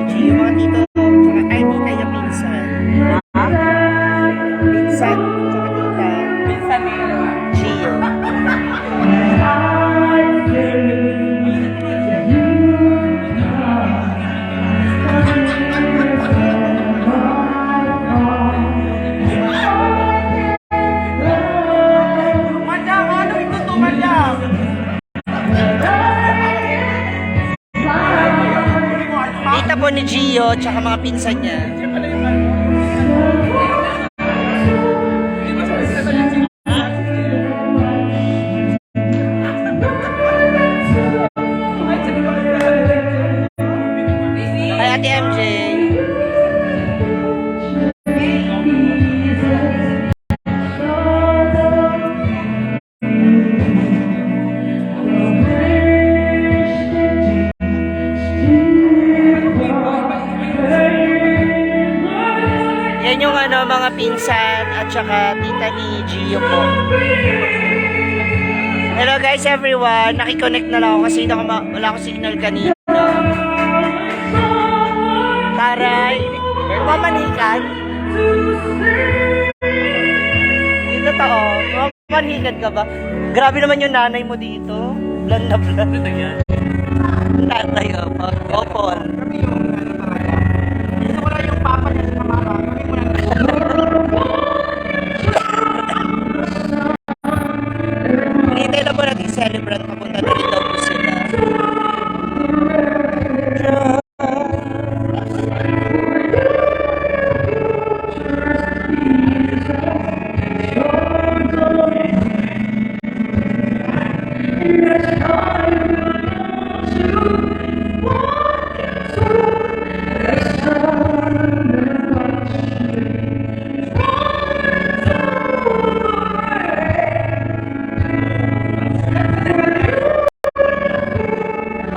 Gio, mga tito, tsaka ay tita yung pinsan. Ha? Pinsan, tsaka tita. Minsan eh. Gio. Madam, ano ito to, madam? Tita po ni Gio, tsaka mga pinsan niya. Kay Ate MJ. Yan yung ano, mga pinsan at saka tita ni Gio po. Hello guys everyone, nakiconnect na lang ako kasi wala akong signal kanina. Taray, mamanikan? Hindi totoo, mamanikan ka ba? Grabe naman yung nanay mo dito. Blan na blan. Nanay ako, opol. Ito wala yung papa niya sa mama. Kami mo lang. Hinihintay na po natin celebrant, papunta na rin daw po sila.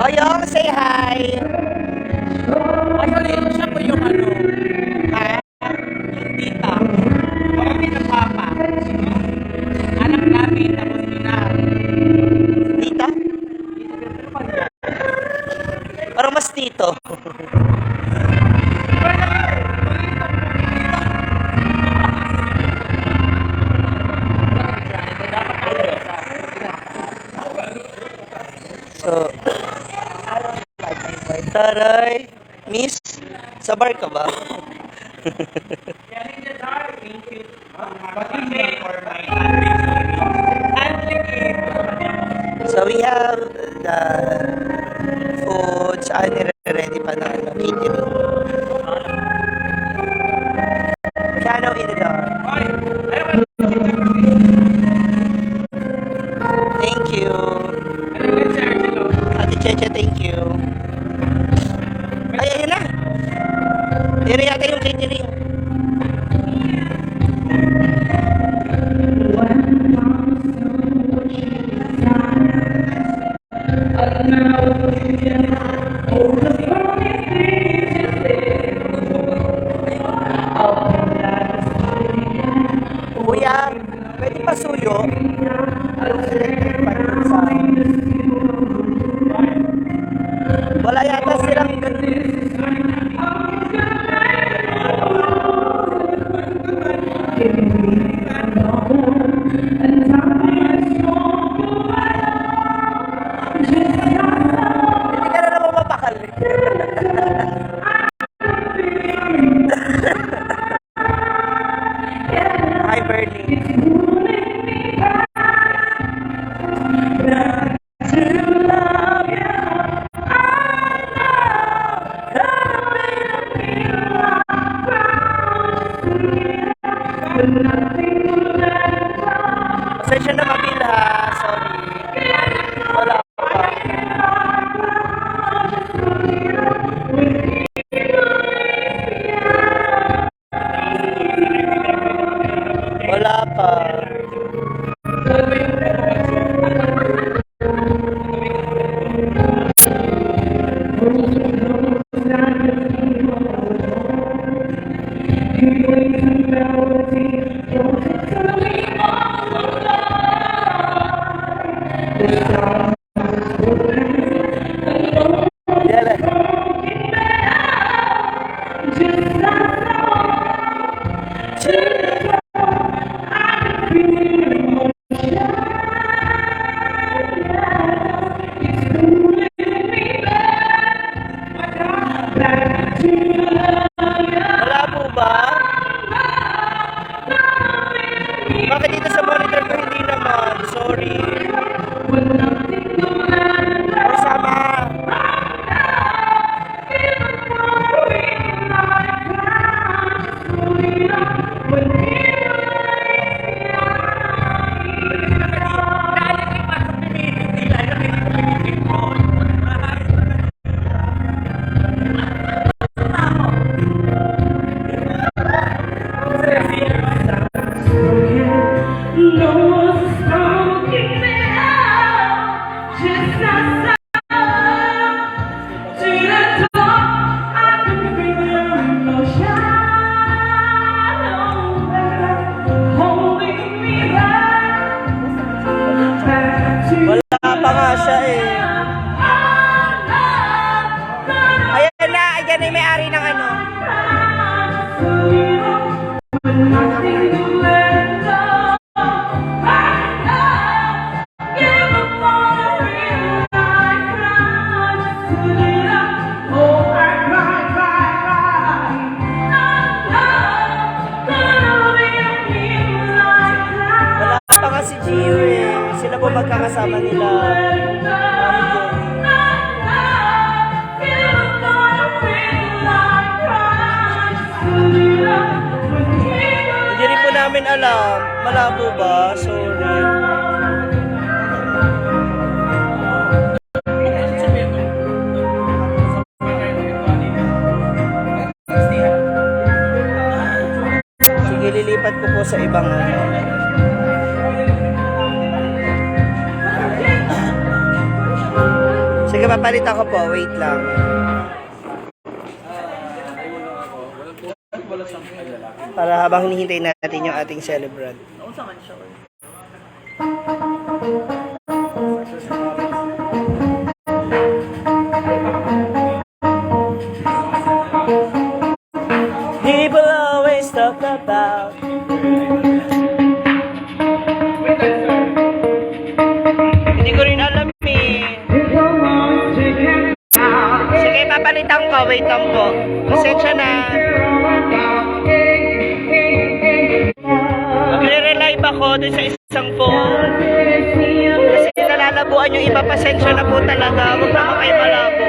Oyong, say hi! Ayun, siya po yung ano, Ha? yung tita. Kami ng papa. Anak namin, tapos nila. Tita? Parang mas tito. So, taray, miss, sa bar ka ba? So we have the food, saan nire-ready pa na ano, catering. Piano in the door. Thank you. Ate Cheche, thank you. Ay, ayun na. Yun na yata yung catering. Kuya, pwede pa suyo? Wala yata silang Wala po ba? Bakit dito sa monitor ko hindi naman? Sorry. Kasama. Wala pa nga siya eh. Ayan na, ayan na yung may-ari ng ano. Wala pa nga si Gio eh. Sila po magkakasama nila. Hindi rin po namin alam. Malabo ba? Sorry. Sige, lilipat ko po sa ibang ano. Sige, papalit ako po. Wait lang. Para habang hinihintay natin yung ating celebrant. People always talk about hindi ko rin alam eh. Sige, papalitan ko. Wait lang po. Pasensya na. Magre-relive ako dun sa isang phone. Kasi nalalabuan yung iba. Pasensya na po talaga. Huwag naman kayo malabo.